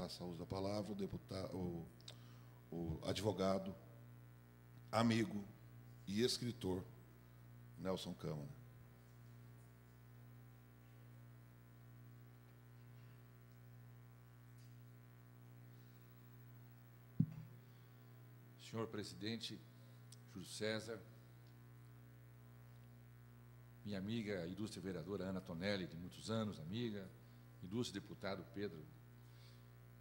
Passa a uso da palavra o advogado, amigo e escritor Nelson Câmara. Senhor presidente Júlio César, minha amiga, ilustre vereadora Ana Tonelli, de muitos anos, amiga, ilustre deputado Pedro,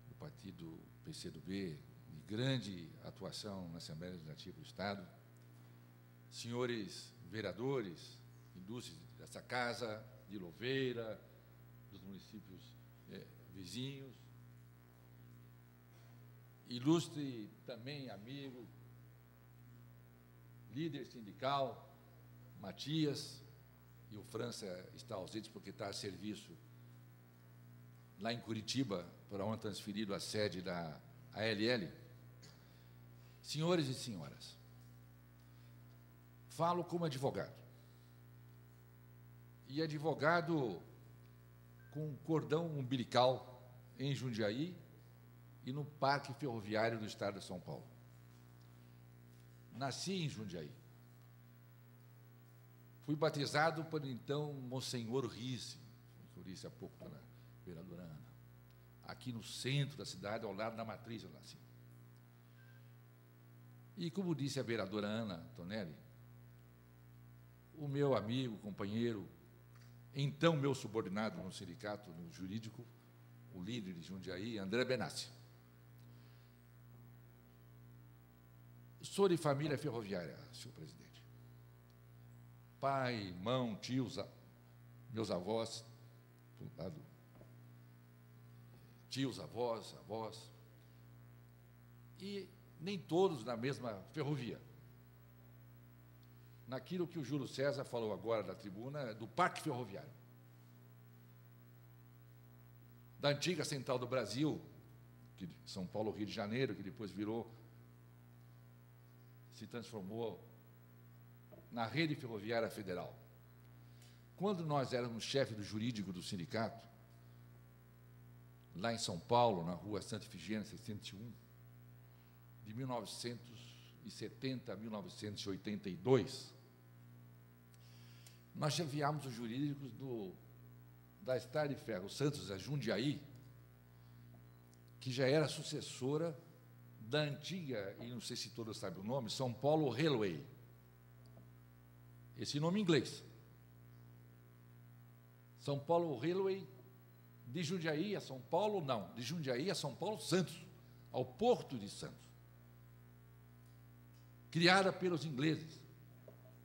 do partido PCdoB, de grande atuação na Assembleia Legislativa do Estado, senhores vereadores, ilustres dessa casa, de Louveira, dos municípios vizinhos, ilustre também amigo, líder sindical, Matias, e o França está ausente porque está a serviço lá em Curitiba, para onde transferido a sede da ALL. Senhores e senhoras, falo como advogado. E advogado com cordão umbilical em Jundiaí e no Parque Ferroviário do Estado de São Paulo. Nasci em Jundiaí. Fui batizado por, então, Monsenhor Risse, que eu disse há pouco pela vereadora Ana, aqui no centro da cidade, ao lado da matriz, eu nasci. E, como disse a vereadora Ana Tonelli, o meu amigo, companheiro, então meu subordinado no sindicato, no jurídico, o líder de Jundiaí, André Benassi. Sou de família ferroviária, senhor presidente. Pai, irmão, tios, meus avós, tios, avós, e nem todos na mesma ferrovia. Naquilo que o Júlio César falou agora da tribuna, do Parque Ferroviário, da antiga Central do Brasil, que São Paulo, Rio de Janeiro, que depois se transformou na Rede Ferroviária Federal. Quando nós éramos chefe do jurídico do sindicato, lá em São Paulo, na rua Santa Efigênia, 601, de 1970 a 1982, nós chefiávamos os jurídicos da Estrada de Ferro Santos, a Jundiaí, que já era sucessora da antiga, e não sei se todos sabem o nome, São Paulo Railway. Esse nome em inglês. São Paulo Railway, de Jundiaí a São Paulo, não, de Jundiaí a São Paulo Santos, ao Porto de Santos. Criada pelos ingleses,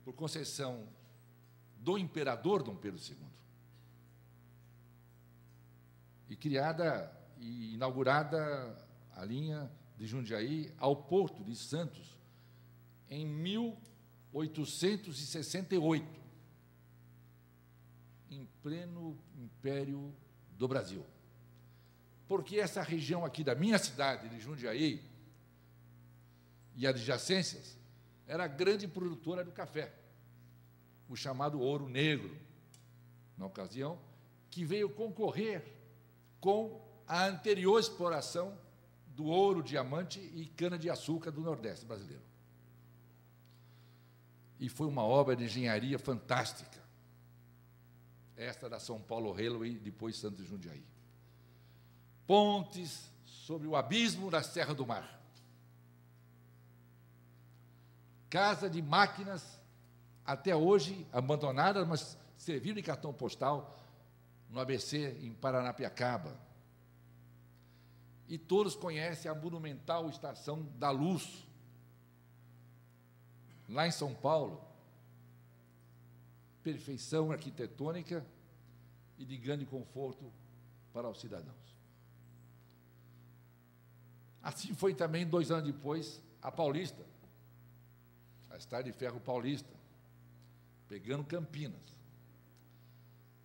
por concessão do imperador Dom Pedro II. E criada e inaugurada a linha de Jundiaí ao Porto de Santos em 1868, em pleno Império do Brasil. Porque essa região aqui da minha cidade, de Jundiaí, e adjacências, era grande produtora do café, o chamado ouro negro, na ocasião, que veio concorrer com a anterior exploração do ouro, diamante e cana-de-açúcar do Nordeste brasileiro. E foi uma obra de engenharia fantástica, esta da São Paulo Railway, depois Santos Jundiaí. Pontes sobre o abismo da Serra do Mar. Casa de máquinas, até hoje abandonadas, mas serviram de cartão postal no ABC, em Paranapiacaba. E todos conhecem a monumental Estação da Luz, lá em São Paulo, perfeição arquitetônica e de grande conforto para os cidadãos. Assim foi também, 2 anos depois, a Paulista, a Estrada de Ferro Paulista, pegando Campinas.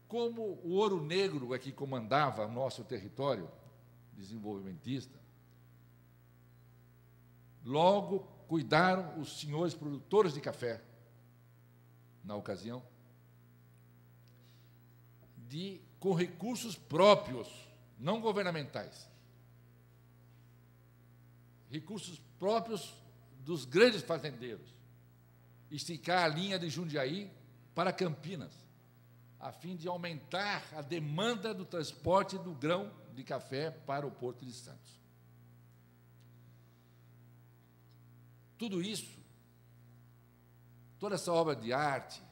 Como o ouro negro é que comandava o nosso território desenvolvimentista, logo cuidaram os senhores produtores de café, na ocasião, com recursos próprios, não governamentais, recursos próprios dos grandes fazendeiros, esticar a linha de Jundiaí para Campinas, a fim de aumentar a demanda do transporte do grão de café para o Porto de Santos. Tudo isso, toda essa obra de arte,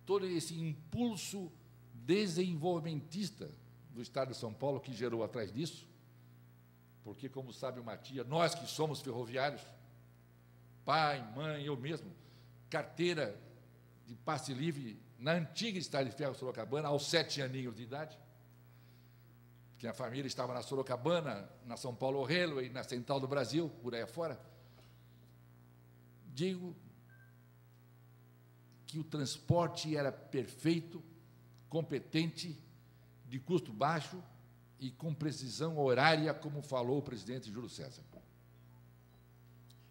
todo esse impulso desenvolvimentista do Estado de São Paulo que gerou atrás disso, porque, como sabe o Matias, nós que somos ferroviários, pai, mãe, eu mesmo, carteira de passe livre na antiga Estrada de Ferro Sorocabana, aos 7 aninhos de idade, que a família estava na Sorocabana, na São Paulo Railway, na Central do Brasil, por aí afora. Digo que o transporte era perfeito, competente, de custo baixo e com precisão horária, como falou o presidente Júlio César.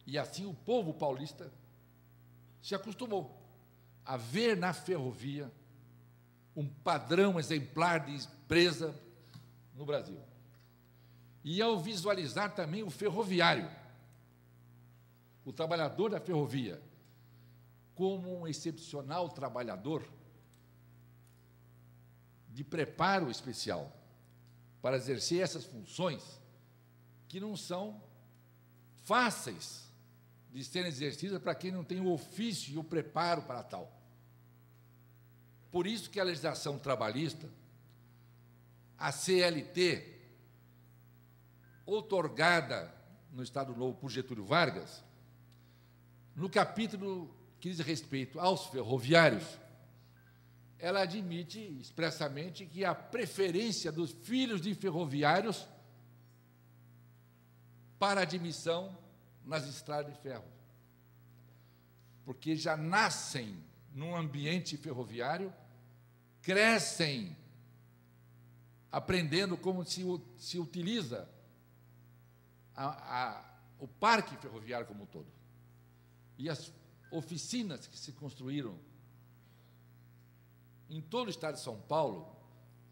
E assim o povo paulista se acostumou a ver na ferrovia um padrão exemplar de empresa no Brasil. E ao visualizar também o ferroviário, o trabalhador da ferrovia, como um excepcional trabalhador de preparo especial para exercer essas funções que não são fáceis de serem exercidas para quem não tem o ofício e o preparo para tal. Por isso que a legislação trabalhista, a CLT, outorgada no Estado Novo por Getúlio Vargas, no capítulo que diz respeito aos ferroviários, ela admite expressamente que a preferência dos filhos de ferroviários para admissão nas estradas de ferro, porque já nascem num ambiente ferroviário, crescem aprendendo como se utiliza o parque ferroviário como um todo. E as oficinas que se construíram em todo o estado de São Paulo,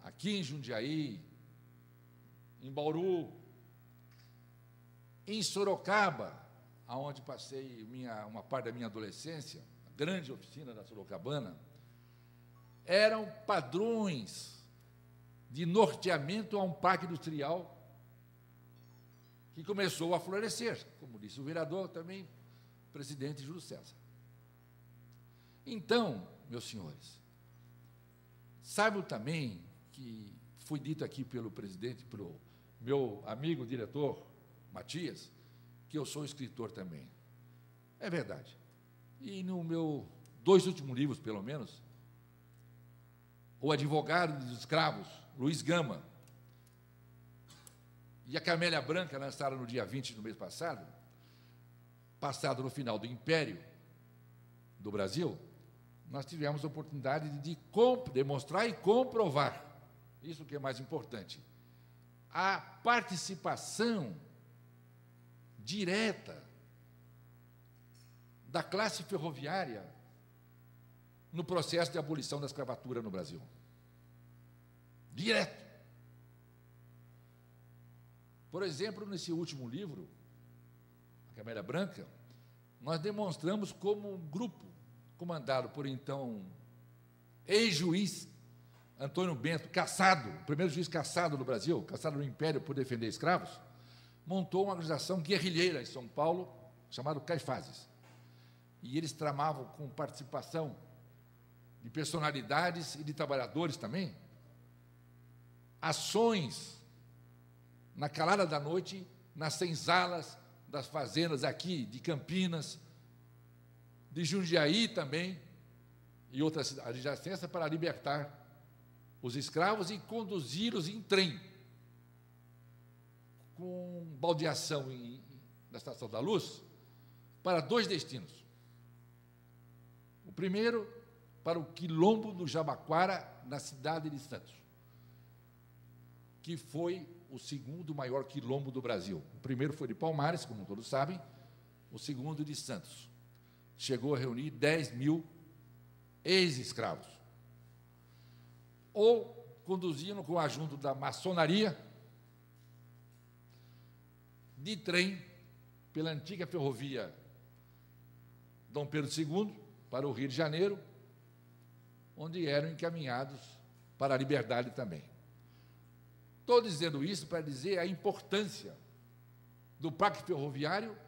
aqui em Jundiaí, em Bauru, em Sorocaba, aonde passei uma parte da minha adolescência, a grande oficina da Sorocabana, eram padrões de norteamento a um parque industrial que começou a florescer, como disse o vereador também, presidente Júlio César. Então, meus senhores, saibam também que foi dito aqui pelo presidente, pelo meu amigo diretor Matias, que eu sou escritor também. É verdade. E no meu 2 últimos livros, pelo menos, O Advogado dos Escravos, Luiz Gama, e A Camélia Branca, lançaram no dia 20 do mês passado no final do Império do Brasil, nós tivemos a oportunidade de demonstrar e comprovar, isso que é mais importante, a participação direta da classe ferroviária no processo de abolição da escravatura no Brasil. Direto. Por exemplo, nesse último livro, A Camélia Branca, nós demonstramos como um grupo comandado por, então, ex-juiz Antônio Bento, caçado, o primeiro juiz caçado no Brasil, caçado no Império por defender escravos, montou uma organização guerrilheira em São Paulo, chamada Caifazes. E eles tramavam com participação de personalidades e de trabalhadores também, ações na calada da noite, nas senzalas das fazendas aqui de Campinas, de Jundiaí também, e outras adjacências, para libertar os escravos e conduzi-los em trem, com baldeação na Estação da Luz, para 2 destinos. O primeiro, para o Quilombo do Jabaquara, na cidade de Santos, que foi o segundo maior quilombo do Brasil. O primeiro foi de Palmares, como todos sabem, o segundo de Santos. Chegou a reunir 10.000 ex-escravos. Ou conduziam com o adjunto da maçonaria, de trem, pela antiga ferrovia Dom Pedro II para o Rio de Janeiro, onde eram encaminhados para a liberdade também. Estou dizendo isso para dizer a importância do parque ferroviário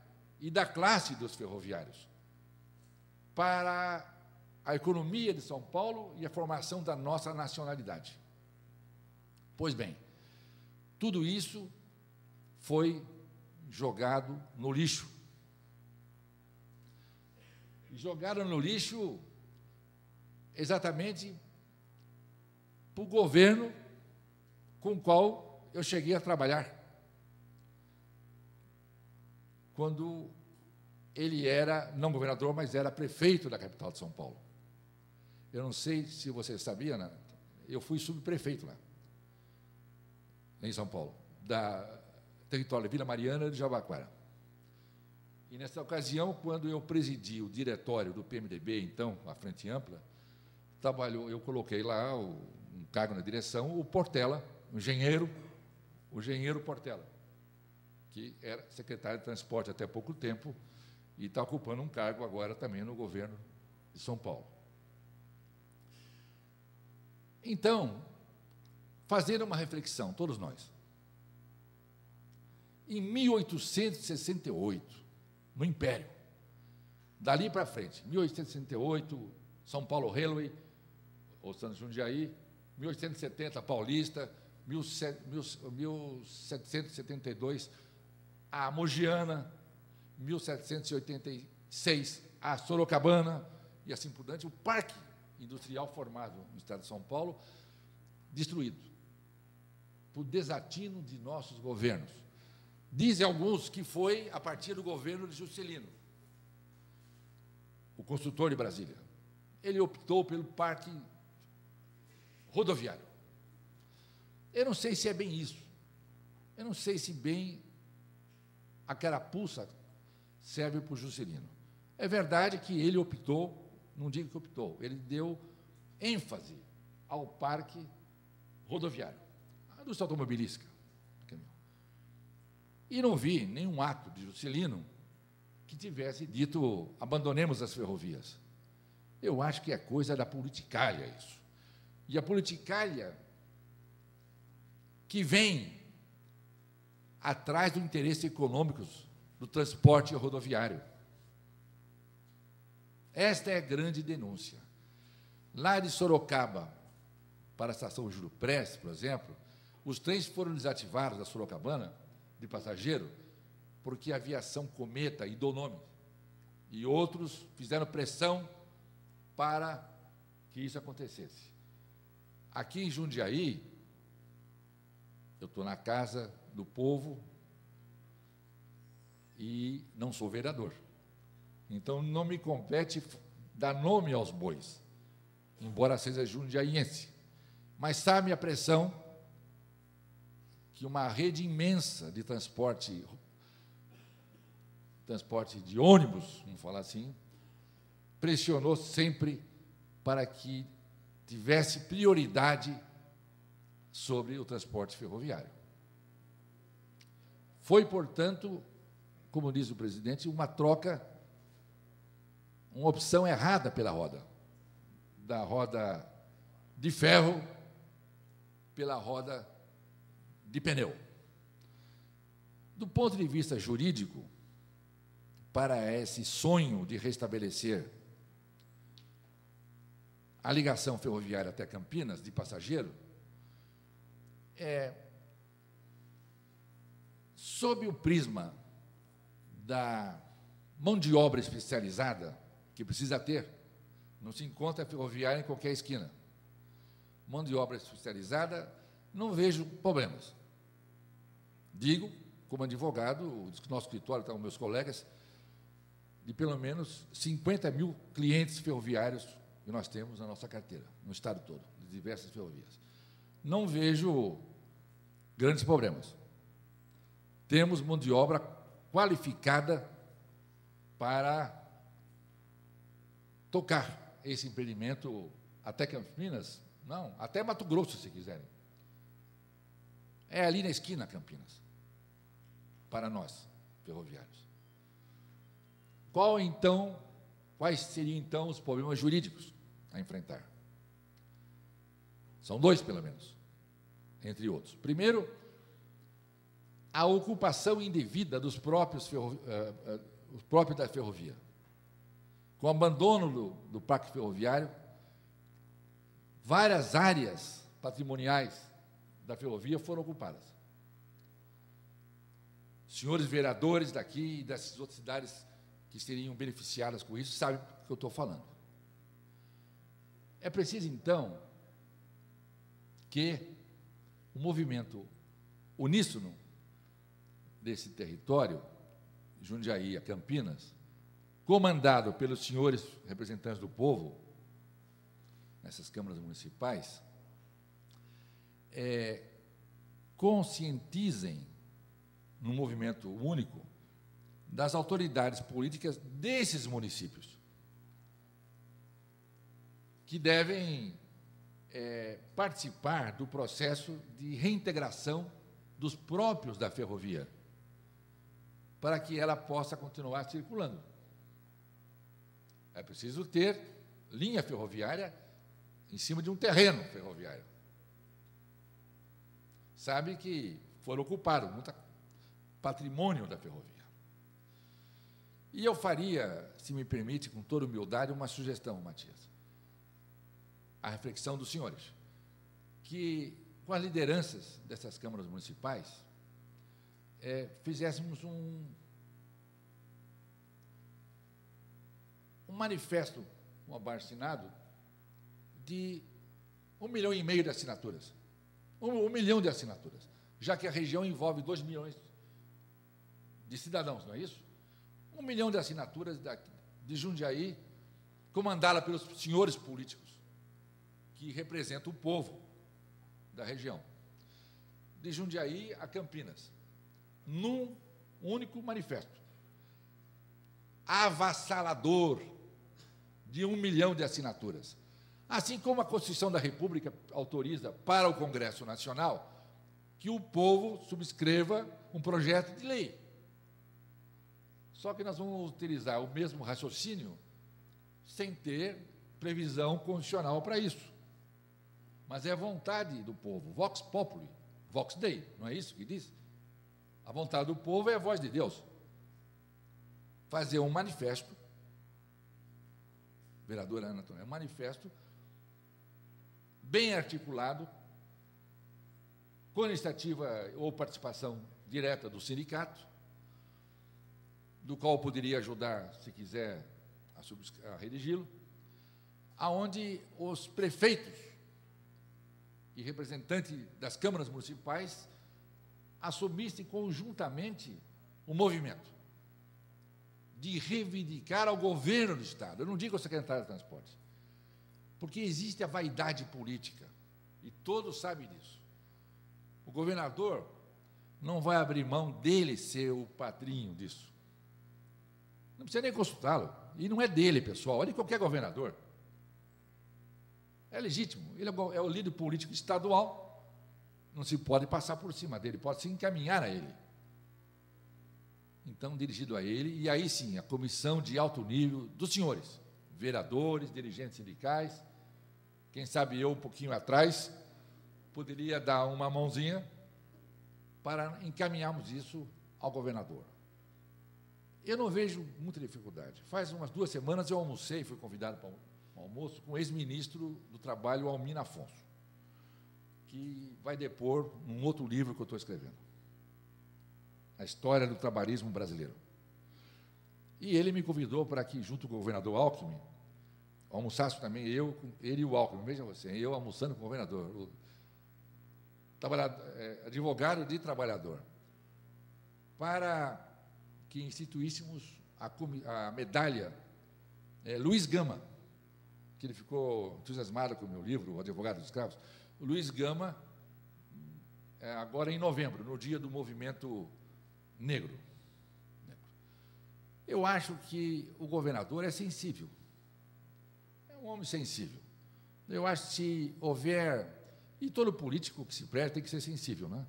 e da classe dos ferroviários para a economia de São Paulo e a formação da nossa nacionalidade. Pois bem, tudo isso foi jogado no lixo. E jogaram no lixo exatamente para o governo com o qual eu cheguei a trabalhar, quando ele era, não governador, mas era prefeito da capital de São Paulo. Eu não sei se você sabia, né? Eu fui subprefeito lá, em São Paulo, da território Vila Mariana de Jabaquara. E, nessa ocasião, quando eu presidi o diretório do PMDB, então, a Frente Ampla, eu coloquei lá um cargo na direção, o Portela, o engenheiro Portela, que era secretário de Transporte até pouco tempo e está ocupando um cargo agora também no governo de São Paulo. Então, fazer uma reflexão, todos nós. Em 1868, no Império, dali para frente, 1868, São Paulo Railway, ou Santos Jundiaí, 1870, Paulista, 1772, a Mogiana, 1786, a Sorocabana, e assim por diante, o parque industrial formado no estado de São Paulo, destruído por desatino de nossos governos. Dizem alguns que foi a partir do governo de Juscelino, o construtor de Brasília. Ele optou pelo parque rodoviário. Eu não sei se é bem isso. Eu não sei se bem a carapuça serve para o Juscelino. É verdade que ele optou, não digo que optou, ele deu ênfase ao parque rodoviário, a indústria automobilística. E não vi nenhum ato de Juscelino que tivesse dito abandonemos as ferrovias. Eu acho que é coisa da politicalha isso. E a politicalha que vem atrás do interesse econômico do transporte rodoviário. Esta é a grande denúncia. Lá de Sorocaba para a estação Júlio Prestes, por exemplo, os trens foram desativados da Sorocabana de passageiro porque a aviação Cometa e Donome e outros fizeram pressão para que isso acontecesse. Aqui em Jundiaí, eu estou na casa do povo e não sou vereador. Então, não me compete dar nome aos bois, embora seja jundiaiense. Mas sabe a pressão que uma rede imensa de transporte de ônibus, vamos falar assim, pressionou sempre para que tivesse prioridade sobre o transporte ferroviário. Foi, portanto, como diz o presidente, uma opção errada pela roda, da roda de ferro pela roda de pneu. Do ponto de vista jurídico, para esse sonho de restabelecer a ligação ferroviária até Campinas, de passageiro, sob o prisma da mão de obra especializada, que precisa ter, não se encontra ferroviária em qualquer esquina. Mão de obra especializada, não vejo problemas. Digo, como advogado, o nosso escritório, estão meus colegas, de pelo menos 50 mil clientes ferroviários que nós temos na nossa carteira, no estado todo, de diversas ferrovias. Não vejo grandes problemas. Temos mão de obra qualificada para tocar esse empreendimento até Campinas, não, até Mato Grosso, se quiserem. É ali na esquina, Campinas, para nós, ferroviários. Quais seriam, então, os problemas jurídicos a enfrentar? São dois, pelo menos, entre outros. Primeiro, a ocupação indevida dos próprios da ferrovia. Com o abandono do parque ferroviário, várias áreas patrimoniais da ferrovia foram ocupadas. Senhores vereadores daqui e dessas outras cidades que seriam beneficiadas com isso sabem do que eu estou falando. É preciso, então, que o movimento uníssono desse território, Jundiaí a Campinas, comandado pelos senhores representantes do povo, nessas câmaras municipais, conscientizem, num movimento único, das autoridades políticas desses municípios, que devem participar do processo de reintegração dos próprios da ferrovia, para que ela possa continuar circulando. É preciso ter linha ferroviária em cima de um terreno ferroviário. Sabe que foram ocupados muito patrimônio da ferrovia. E eu faria, se me permite, com toda humildade, uma sugestão, Matias, a reflexão dos senhores, que com as lideranças dessas câmaras municipais, fizéssemos um manifesto, um abaixo-assinado, de 1,5 milhão de assinaturas. 1 milhão de assinaturas, já que a região envolve 2 milhões de cidadãos, não é isso? 1 milhão de assinaturas de Jundiaí, comandada pelos senhores políticos, que representam o povo da região. De Jundiaí a Campinas, num único manifesto. Avassalador, de 1 milhão de assinaturas. Assim como a Constituição da República autoriza para o Congresso Nacional que o povo subscreva um projeto de lei. Só que nós vamos utilizar o mesmo raciocínio sem ter previsão constitucional para isso. Mas é a vontade do povo, vox populi, vox dei, não é isso que diz? A vontade do povo é a voz de Deus. Fazer um manifesto, vereadora Ana Antônia, um manifesto bem articulado, com iniciativa ou participação direta do sindicato, do qual poderia ajudar, se quiser, a redigi-lo, aonde os prefeitos e representantes das câmaras municipais assumissem conjuntamente o movimento de reivindicar ao governo do Estado, eu não digo ao secretário de Transportes, porque existe a vaidade política, e todos sabem disso. O governador não vai abrir mão dele ser o padrinho disso. Não precisa nem consultá-lo, e não é dele, pessoal, é de qualquer governador. É legítimo, ele é o líder político estadual, não se pode passar por cima dele, pode se encaminhar a ele. Então, dirigido a ele, e aí sim, a comissão de alto nível dos senhores, vereadores, dirigentes sindicais, quem sabe eu, um pouquinho atrás, poderia dar uma mãozinha para encaminharmos isso ao governador. Eu não vejo muita dificuldade. Faz umas 2 semanas eu almocei, fui convidado para um almoço com o ex-ministro do Trabalho, Almir Afonso, que vai depor num outro livro que eu estou escrevendo, A História do Trabalhismo Brasileiro. E ele me convidou para que, junto com o governador Alckmin, almoçasse também ele e o Alckmin, veja você, eu almoçando com o governador, o advogado de trabalhador, para que instituíssemos a medalha Luiz Gama, que ele ficou entusiasmado com o meu livro, O Advogado dos Escravos. O Luiz Gama, agora em novembro, no dia do movimento negro. Eu acho que o governador é sensível, é um homem sensível. Eu acho que se houver, e todo político que se preze tem que ser sensível, né?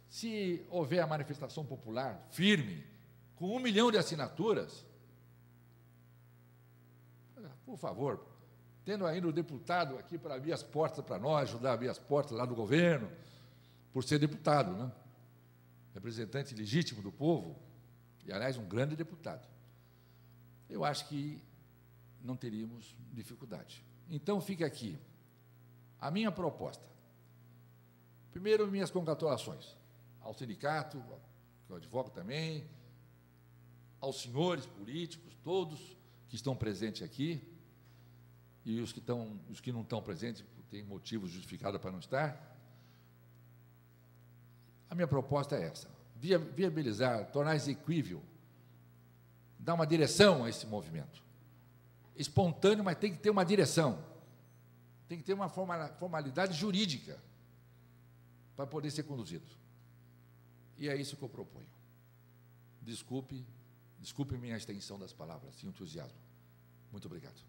Se houver a manifestação popular firme, com 1 milhão de assinaturas, Por favor, tendo ainda o deputado aqui para abrir as portas para nós, ajudar a abrir as portas lá do governo, por ser deputado, né? Representante legítimo do povo, e, aliás, um grande deputado. Eu acho que não teríamos dificuldade. Então, fica aqui a minha proposta. Primeiro, minhas congratulações ao sindicato, que eu advogo também, aos senhores políticos, todos que estão presentes aqui, e os que não estão presentes, têm motivos justificados para não estar. A minha proposta é essa: viabilizar, tornar exequível, dar uma direção a esse movimento. Espontâneo, mas tem que ter uma direção, tem que ter uma formalidade jurídica para poder ser conduzido. E é isso que eu proponho. Desculpe minha extensão das palavras e entusiasmo. Muito obrigado.